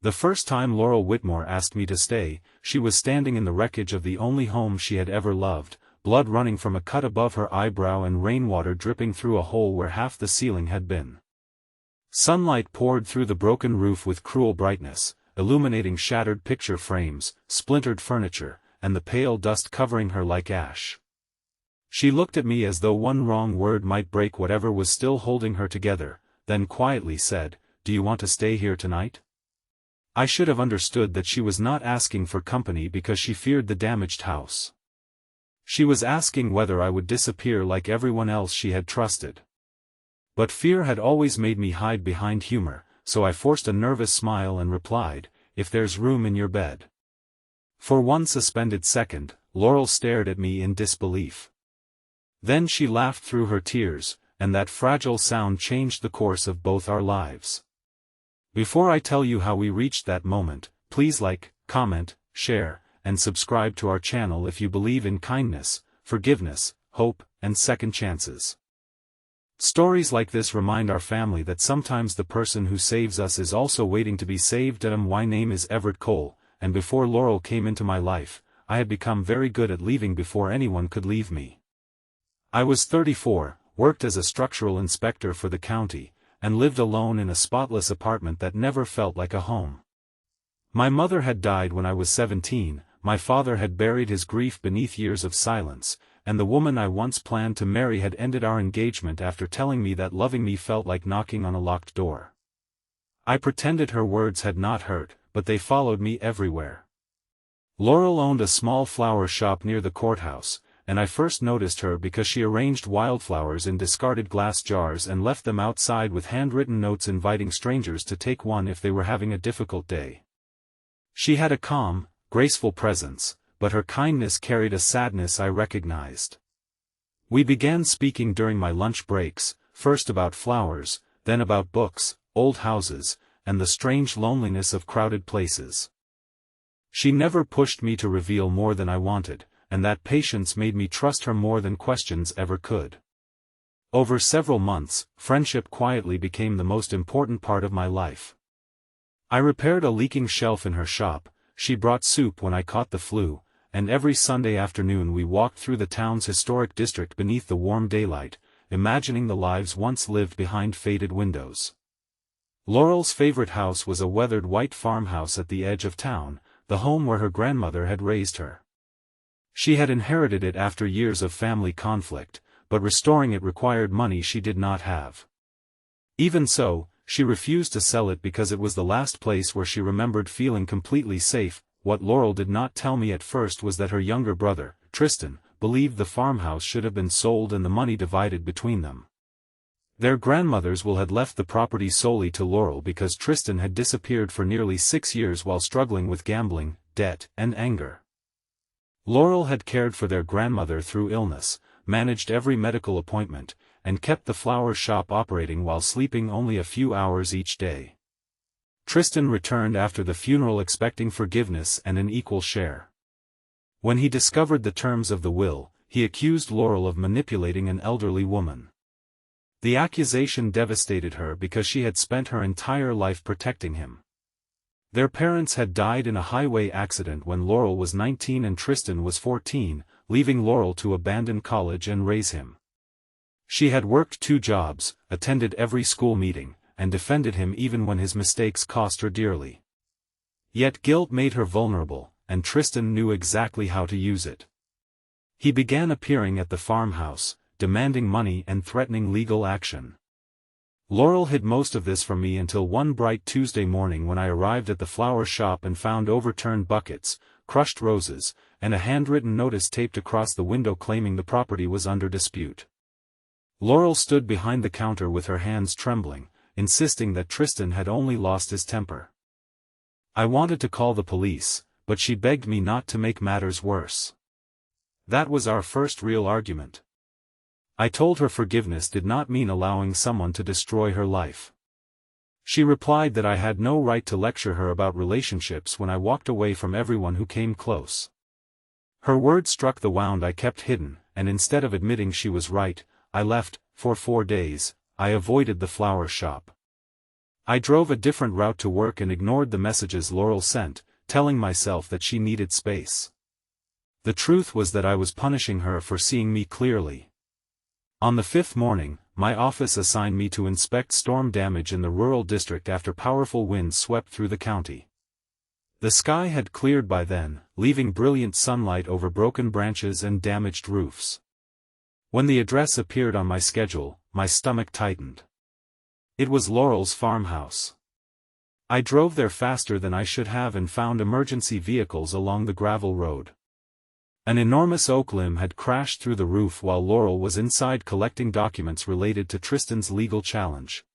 The first time Laurel Whitmore asked me to stay, she was standing in the wreckage of the only home she had ever loved, blood running from a cut above her eyebrow and rainwater dripping through a hole where half the ceiling had been. Sunlight poured through the broken roof with cruel brightness, illuminating shattered picture frames, splintered furniture, and the pale dust covering her like ash. She looked at me as though one wrong word might break whatever was still holding her together, then quietly said, "Do you want to stay here tonight?" I should have understood that she was not asking for company because she feared the damaged house. She was asking whether I would disappear like everyone else she had trusted. But fear had always made me hide behind humor, so I forced a nervous smile and replied, "If there's room in your bed." For one suspended second, Laurel stared at me in disbelief. Then she laughed through her tears, and that fragile sound changed the course of both our lives. Before I tell you how we reached that moment, please like, comment, share, and subscribe to our channel if you believe in kindness, forgiveness, hope, and second chances. Stories like this remind our family that sometimes the person who saves us is also waiting to be saved. My name is Everett Cole, and before Laurel came into my life, I had become very good at leaving before anyone could leave me. I was 34, worked as a structural inspector for the county, and lived alone in a spotless apartment that never felt like a home. My mother had died when I was 17, my father had buried his grief beneath years of silence, and the woman I once planned to marry had ended our engagement after telling me that loving me felt like knocking on a locked door. I pretended her words had not hurt, but they followed me everywhere. Laurel owned a small flower shop near the courthouse, and I first noticed her because she arranged wildflowers in discarded glass jars and left them outside with handwritten notes inviting strangers to take one if they were having a difficult day. She had a calm, graceful presence, but her kindness carried a sadness I recognized. We began speaking during my lunch breaks, first about flowers, then about books, old houses, and the strange loneliness of crowded places. She never pushed me to reveal more than I wanted, and that patience made me trust her more than questions ever could. Over several months, friendship quietly became the most important part of my life. I repaired a leaking shelf in her shop, she brought soup when I caught the flu, and every Sunday afternoon we walked through the town's historic district beneath the warm daylight, imagining the lives once lived behind faded windows. Laurel's favorite house was a weathered white farmhouse at the edge of town, the home where her grandmother had raised her. She had inherited it after years of family conflict, but restoring it required money she did not have. Even so, she refused to sell it because it was the last place where she remembered feeling completely safe. What Laurel did not tell me at first was that her younger brother, Tristan, believed the farmhouse should have been sold and the money divided between them. Their grandmothers had left the property solely to Laurel because Tristan had disappeared for nearly 6 years while struggling with gambling, debt, and anger. Laurel had cared for their grandmother through illness, managed every medical appointment, and kept the flower shop operating while sleeping only a few hours each day. Tristan returned after the funeral expecting forgiveness and an equal share. When he discovered the terms of the will, he accused Laurel of manipulating an elderly woman. The accusation devastated her because she had spent her entire life protecting him. Their parents had died in a highway accident when Laurel was 19 and Tristan was 14, leaving Laurel to abandon college and raise him. She had worked 2 jobs, attended every school meeting, and defended him even when his mistakes cost her dearly. Yet guilt made her vulnerable, and Tristan knew exactly how to use it. He began appearing at the farmhouse, demanding money and threatening legal action. Laurel hid most of this from me until one bright Tuesday morning when I arrived at the flower shop and found overturned buckets, crushed roses, and a handwritten notice taped across the window claiming the property was under dispute. Laurel stood behind the counter with her hands trembling, insisting that Tristan had only lost his temper. I wanted to call the police, but she begged me not to make matters worse. That was our first real argument. I told her forgiveness did not mean allowing someone to destroy her life. She replied that I had no right to lecture her about relationships when I walked away from everyone who came close. Her words struck the wound I kept hidden, and instead of admitting she was right, I left. For 4 days, I avoided the flower shop. I drove a different route to work and ignored the messages Laurel sent, telling myself that she needed space. The truth was that I was punishing her for seeing me clearly. On the fifth morning, my office assigned me to inspect storm damage in the rural district after powerful winds swept through the county. The sky had cleared by then, leaving brilliant sunlight over broken branches and damaged roofs. When the address appeared on my schedule, my stomach tightened. It was Laurel's farmhouse. I drove there faster than I should have and found emergency vehicles along the gravel road. An enormous oak limb had crashed through the roof while Laurel was inside collecting documents related to Tristan's legal challenge.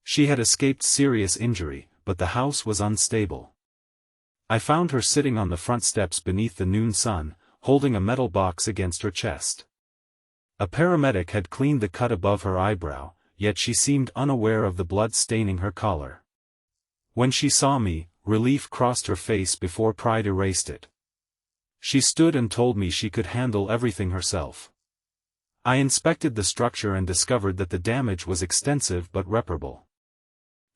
She had escaped serious injury, but the house was unstable. I found her sitting on the front steps beneath the noon sun, holding a metal box against her chest. A paramedic had cleaned the cut above her eyebrow, yet she seemed unaware of the blood staining her collar. When she saw me, relief crossed her face before pride erased it. She stood and told me she could handle everything herself. I inspected the structure and discovered that the damage was extensive but reparable.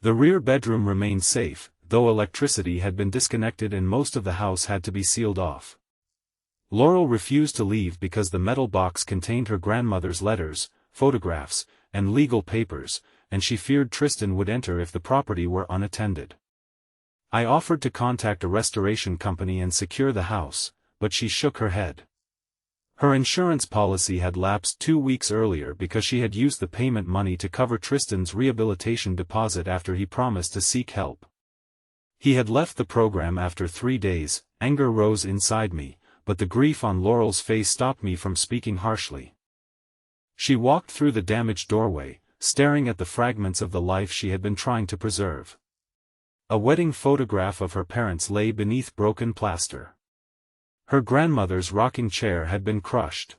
The rear bedroom remained safe, though electricity had been disconnected and most of the house had to be sealed off. Laurel refused to leave because the metal box contained her grandmother's letters, photographs, and legal papers, and she feared Tristan would enter if the property were unattended. I offered to contact a restoration company and secure the house, but she shook her head. Her insurance policy had lapsed 2 weeks earlier because she had used the payment money to cover Tristan's rehabilitation deposit after he promised to seek help. He had left the program after 3 days. Anger rose inside me, but the grief on Laurel's face stopped me from speaking harshly. She walked through the damaged doorway, staring at the fragments of the life she had been trying to preserve. A wedding photograph of her parents lay beneath broken plaster. Her grandmother's rocking chair had been crushed.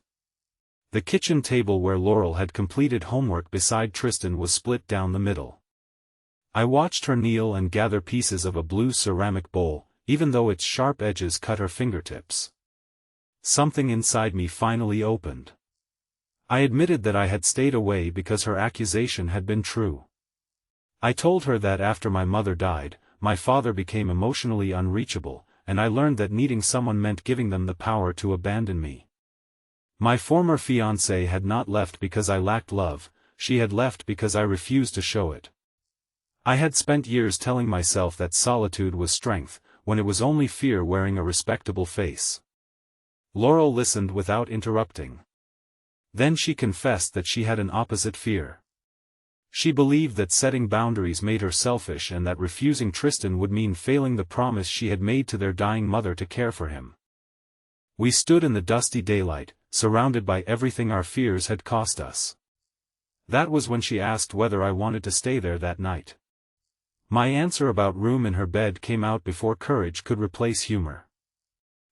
The kitchen table where Laurel had completed homework beside Tristan was split down the middle. I watched her kneel and gather pieces of a blue ceramic bowl, even though its sharp edges cut her fingertips. Something inside me finally opened. I admitted that I had stayed away because her accusation had been true. I told her that after my mother died, my father became emotionally unreachable, and I learned that needing someone meant giving them the power to abandon me. My former fiancée had not left because I lacked love, she had left because I refused to show it. I had spent years telling myself that solitude was strength, when it was only fear wearing a respectable face. Laurel listened without interrupting. Then she confessed that she had an opposite fear. She believed that setting boundaries made her selfish and that refusing Tristan would mean failing the promise she had made to their dying mother to care for him. We stood in the dusty daylight, surrounded by everything our fears had cost us. That was when she asked whether I wanted to stay there that night. My answer about room in her bed came out before courage could replace humor.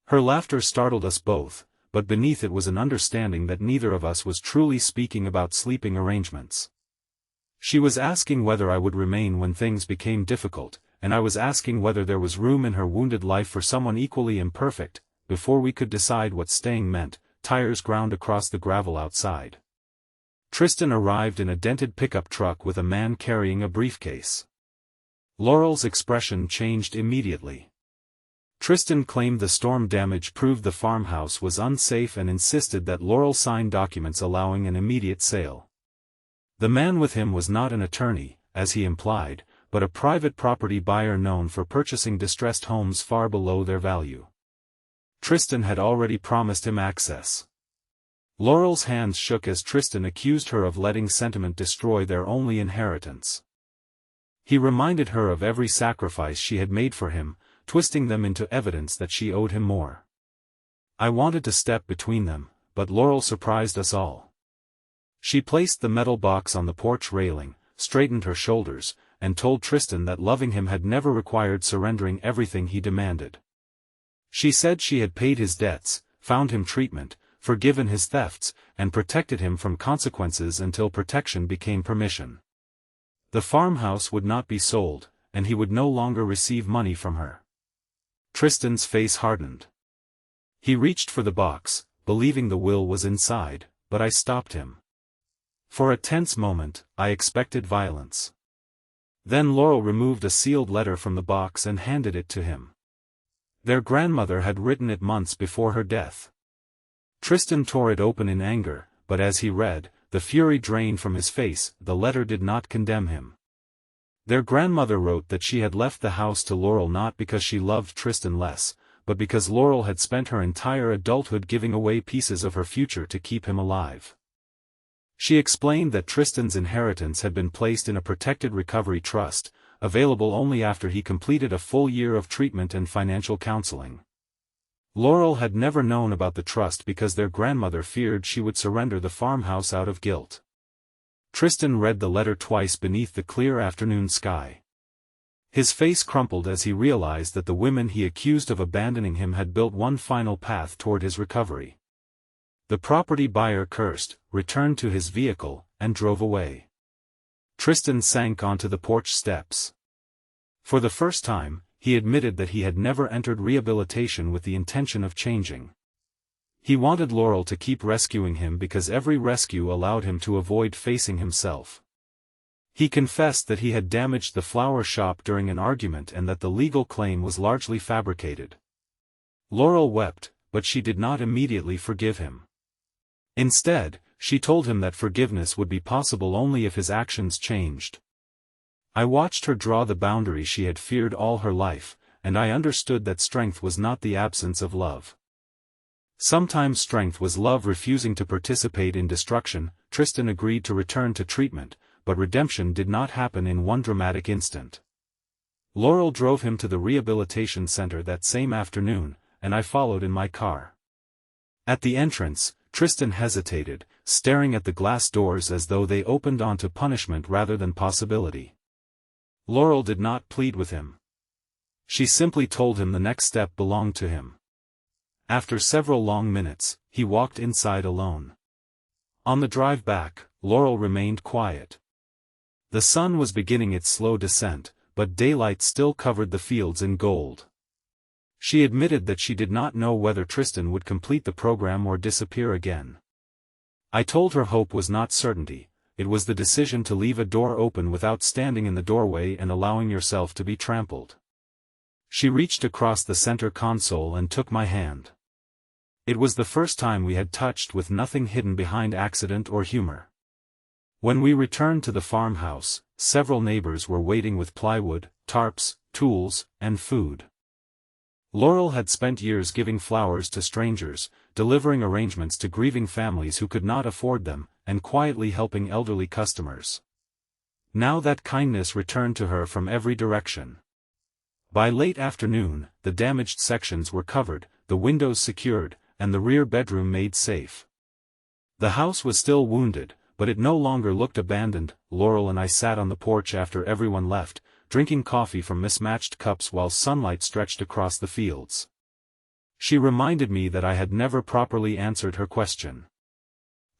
Her laughter startled us both, but beneath it was an understanding that neither of us was truly speaking about sleeping arrangements. She was asking whether I would remain when things became difficult, and I was asking whether there was room in her wounded life for someone equally imperfect. Before we could decide what staying meant, tires ground across the gravel outside. Tristan arrived in a dented pickup truck with a man carrying a briefcase. Laurel's expression changed immediately. Tristan claimed the storm damage proved the farmhouse was unsafe and insisted that Laurel sign documents allowing an immediate sale. The man with him was not an attorney, as he implied, but a private property buyer known for purchasing distressed homes far below their value. Tristan had already promised him access. Laurel's hands shook as Tristan accused her of letting sentiment destroy their only inheritance. He reminded her of every sacrifice she had made for him, twisting them into evidence that she owed him more. I wanted to step between them, but Laurel surprised us all. She placed the metal box on the porch railing, straightened her shoulders, and told Tristan that loving him had never required surrendering everything he demanded. She said she had paid his debts, found him treatment, forgiven his thefts, and protected him from consequences until protection became permission. The farmhouse would not be sold, and he would no longer receive money from her. Tristan's face hardened. He reached for the box, believing the will was inside, but I stopped him. For a tense moment, I expected violence. Then Laurel removed a sealed letter from the box and handed it to him. Their grandmother had written it months before her death. Tristan tore it open in anger, but as he read, the fury drained from his face. The letter did not condemn him. Their grandmother wrote that she had left the house to Laurel not because she loved Tristan less, but because Laurel had spent her entire adulthood giving away pieces of her future to keep him alive. She explained that Tristan's inheritance had been placed in a protected recovery trust, available only after he completed a full year of treatment and financial counseling. Laurel had never known about the trust because their grandmother feared she would surrender the farmhouse out of guilt. Tristan read the letter twice beneath the clear afternoon sky. His face crumpled as he realized that the women he accused of abandoning him had built one final path toward his recovery. The property buyer cursed, returned to his vehicle, and drove away. Tristan sank onto the porch steps. For the first time, he admitted that he had never entered rehabilitation with the intention of changing. He wanted Laurel to keep rescuing him because every rescue allowed him to avoid facing himself. He confessed that he had damaged the flower shop during an argument and that the legal claim was largely fabricated. Laurel wept, but she did not immediately forgive him. Instead, she told him that forgiveness would be possible only if his actions changed. I watched her draw the boundary she had feared all her life, and I understood that strength was not the absence of love. Sometimes strength was love refusing to participate in destruction. Tristan agreed to return to treatment, but redemption did not happen in one dramatic instant. Laurel drove him to the rehabilitation center that same afternoon, and I followed in my car. At the entrance, Tristan hesitated, staring at the glass doors as though they opened onto punishment rather than possibility. Laurel did not plead with him. She simply told him the next step belonged to him. After several long minutes, he walked inside alone. On the drive back, Laurel remained quiet. The sun was beginning its slow descent, but daylight still covered the fields in gold. She admitted that she did not know whether Tristan would complete the program or disappear again. I told her hope was not certainty, it was the decision to leave a door open without standing in the doorway and allowing yourself to be trampled. She reached across the center console and took my hand. It was the first time we had touched with nothing hidden behind accident or humor. When we returned to the farmhouse, several neighbors were waiting with plywood, tarps, tools, and food. Laurel had spent years giving flowers to strangers, delivering arrangements to grieving families who could not afford them, and quietly helping elderly customers. Now that kindness returned to her from every direction. By late afternoon, the damaged sections were covered, the windows secured, and the rear bedroom made safe. The house was still wounded, but it no longer looked abandoned. Laurel and I sat on the porch after everyone left, drinking coffee from mismatched cups while sunlight stretched across the fields. She reminded me that I had never properly answered her question.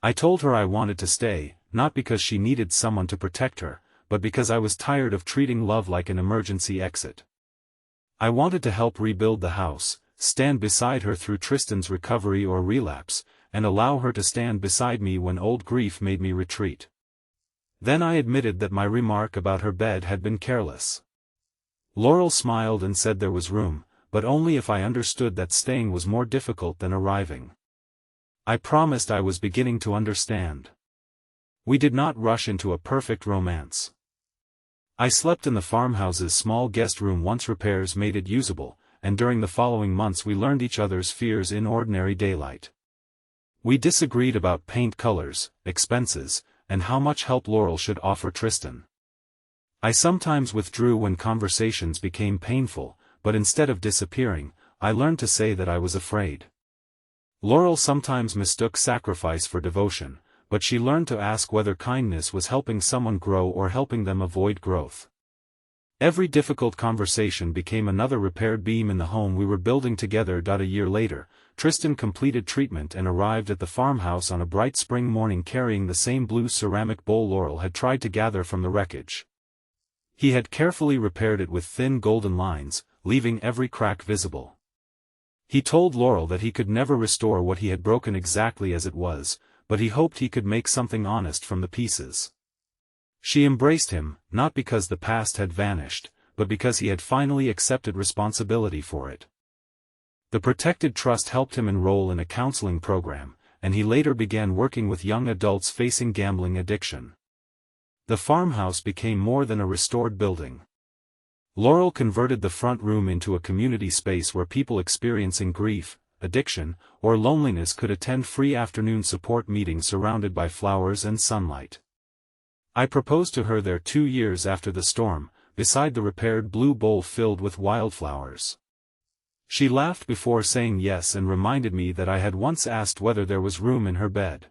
I told her I wanted to stay, not because she needed someone to protect her, but because I was tired of treating love like an emergency exit. I wanted to help rebuild the house, stand beside her through Tristan's recovery or relapse, and allow her to stand beside me when old grief made me retreat. Then I admitted that my remark about her bed had been careless. Laurel smiled and said there was room, but only if I understood that staying was more difficult than arriving. I promised I was beginning to understand. We did not rush into a perfect romance. I slept in the farmhouse's small guest room once repairs made it usable, and during the following months we learned each other's fears in ordinary daylight. We disagreed about paint colors, expenses, and how much help Laurel should offer Tristan. I sometimes withdrew when conversations became painful, but instead of disappearing, I learned to say that I was afraid. Laurel sometimes mistook sacrifice for devotion, but she learned to ask whether kindness was helping someone grow or helping them avoid growth. Every difficult conversation became another repaired beam in the home we were building together. A year later, Tristan completed treatment and arrived at the farmhouse on a bright spring morning carrying the same blue ceramic bowl Laurel had tried to gather from the wreckage. He had carefully repaired it with thin golden lines, leaving every crack visible. He told Laurel that he could never restore what he had broken exactly as it was, but he hoped he could make something honest from the pieces. She embraced him, not because the past had vanished, but because he had finally accepted responsibility for it. The protected trust helped him enroll in a counseling program, and he later began working with young adults facing gambling addiction. The farmhouse became more than a restored building. Laurel converted the front room into a community space where people experiencing grief, addiction, or loneliness could attend free afternoon support meetings surrounded by flowers and sunlight. I proposed to her there 2 years after the storm, beside the repaired blue bowl filled with wildflowers. She laughed before saying yes and reminded me that I had once asked whether there was room in her bed.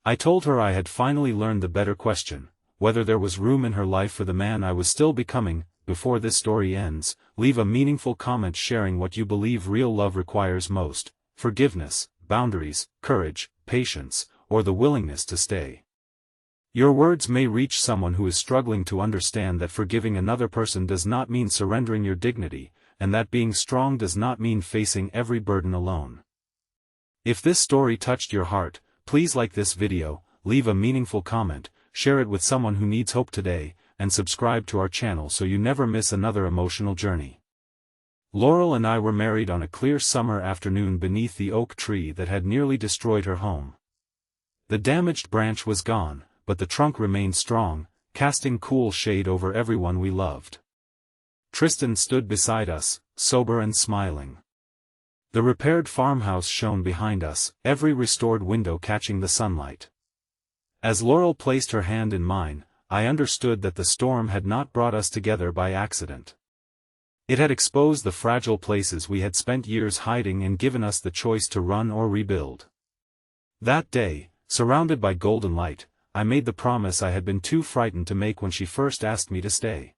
I told her I had finally learned the better question, whether there was room in her life for the man I was still becoming. Before this story ends, leave a meaningful comment sharing what you believe real love requires most: forgiveness, boundaries, courage, patience, or the willingness to stay. Your words may reach someone who is struggling to understand that forgiving another person does not mean surrendering your dignity, and that being strong does not mean facing every burden alone. If this story touched your heart, please like this video, leave a meaningful comment, share it with someone who needs hope today, and subscribe to our channel so you never miss another emotional journey. Laurel and I were married on a clear summer afternoon beneath the oak tree that had nearly destroyed her home. The damaged branch was gone, but the trunk remained strong, casting cool shade over everyone we loved. Tristan stood beside us, sober and smiling. The repaired farmhouse shone behind us, every restored window catching the sunlight. As Laurel placed her hand in mine, I understood that the storm had not brought us together by accident. It had exposed the fragile places we had spent years hiding and given us the choice to run or rebuild. That day, surrounded by golden light, I made the promise I had been too frightened to make when she first asked me to stay.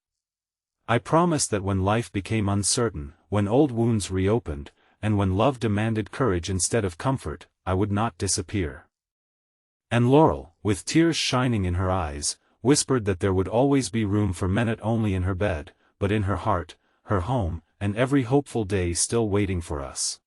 I promised that when life became uncertain, when old wounds reopened, and when love demanded courage instead of comfort, I would not disappear. And Laurel, with tears shining in her eyes, whispered that there would always be room for men not only in her bed, but in her heart, her home, and every hopeful day still waiting for us.